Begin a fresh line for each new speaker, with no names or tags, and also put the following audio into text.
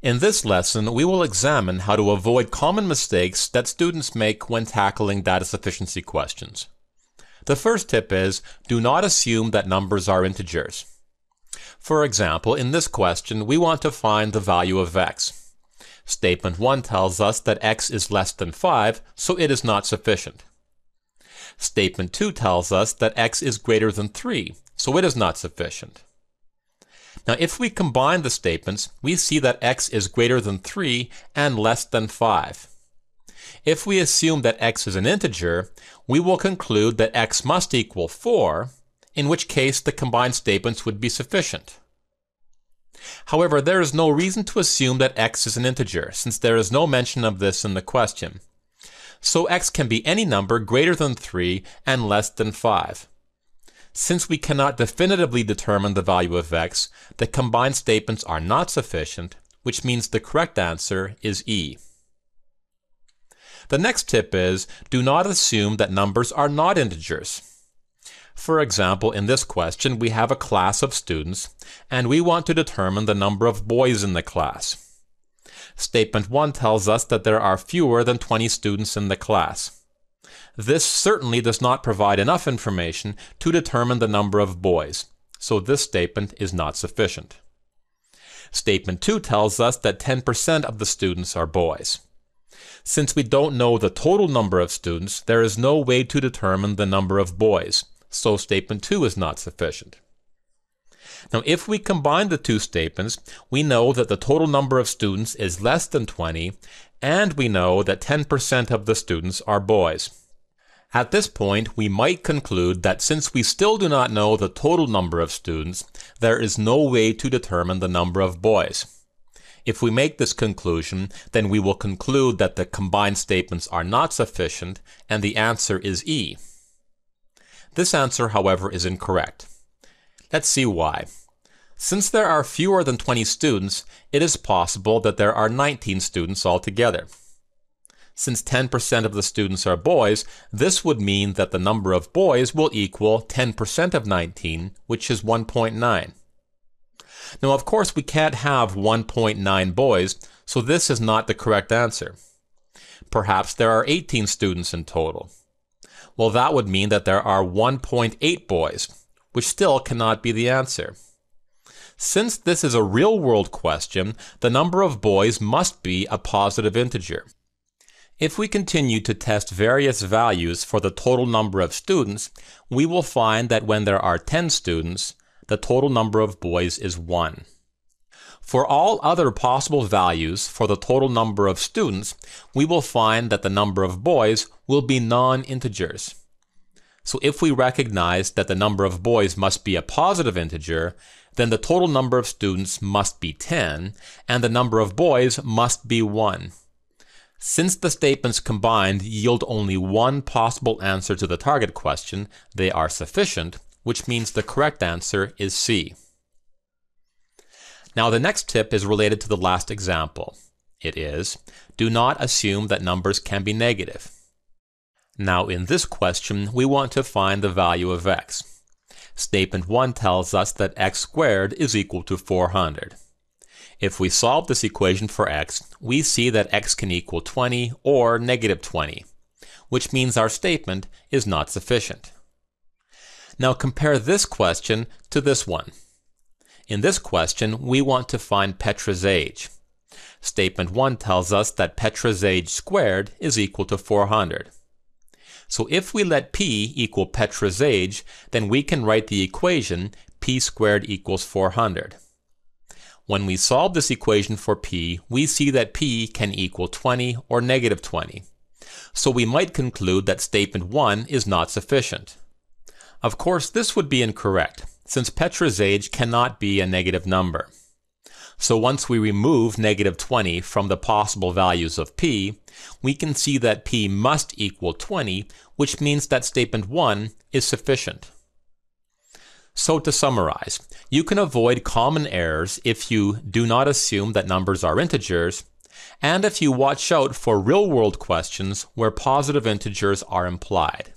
In this lesson, we will examine how to avoid common mistakes that students make when tackling data sufficiency questions. The first tip is, do not assume that numbers are integers. For example, in this question, we want to find the value of x. Statement 1 tells us that x is less than 5, so it is not sufficient. Statement 2 tells us that x is greater than 3, so it is not sufficient. Now, if we combine the statements, we see that x is greater than 3 and less than 5. If we assume that x is an integer, we will conclude that x must equal 4, in which case the combined statements would be sufficient. However, there is no reason to assume that x is an integer, since there is no mention of this in the question. So x can be any number greater than 3 and less than 5. Since we cannot definitively determine the value of x, the combined statements are not sufficient, which means the correct answer is E. The next tip is, do not assume that numbers are not integers. For example, in this question, we have a class of students, and we want to determine the number of boys in the class. Statement 1 tells us that there are fewer than 20 students in the class. This certainly does not provide enough information to determine the number of boys, so this statement is not sufficient. Statement 2 tells us that 10% of the students are boys. Since we don't know the total number of students, there is no way to determine the number of boys, so statement 2 is not sufficient. Now, if we combine the two statements, we know that the total number of students is less than 20, and we know that 10% of the students are boys. At this point, we might conclude that since we still do not know the total number of students, there is no way to determine the number of boys. If we make this conclusion, then we will conclude that the combined statements are not sufficient, and the answer is E. This answer, however, is incorrect. Let's see why. Since there are fewer than 20 students, it is possible that there are 19 students altogether. Since 10% of the students are boys, this would mean that the number of boys will equal 10% of 19, which is 1.9. Now, of course, we can't have 1.9 boys, so this is not the correct answer. Perhaps there are 18 students in total. Well, that would mean that there are 1.8 boys, which still cannot be the answer. Since this is a real-world question, the number of boys must be a positive integer. If we continue to test various values for the total number of students, we will find that when there are 10 students, the total number of boys is 1. For all other possible values for the total number of students, we will find that the number of boys will be non-integers. So if we recognize that the number of boys must be a positive integer, then the total number of students must be 10, and the number of boys must be 1. Since the statements combined yield only one possible answer to the target question, they are sufficient, which means the correct answer is C. Now, the next tip is related to the last example. It is, do not assume that numbers can be negative. Now, in this question, we want to find the value of x. Statement 1 tells us that x squared is equal to 400. If we solve this equation for x, we see that x can equal 20 or negative 20, which means our statement is not sufficient. Now compare this question to this one. In this question, we want to find Petra's age. Statement 1 tells us that Petra's age squared is equal to 400. So if we let p equal Petra's age, then we can write the equation p squared equals 400. When we solve this equation for p, we see that p can equal 20 or negative 20. So we might conclude that statement 1 is not sufficient. Of course, this would be incorrect, since Petra's age cannot be a negative number. So once we remove negative 20 from the possible values of p, we can see that p must equal 20, which means that statement 1 is sufficient. So to summarize, you can avoid common errors if you do not assume that numbers are integers, and if you watch out for real-world questions where positive integers are implied.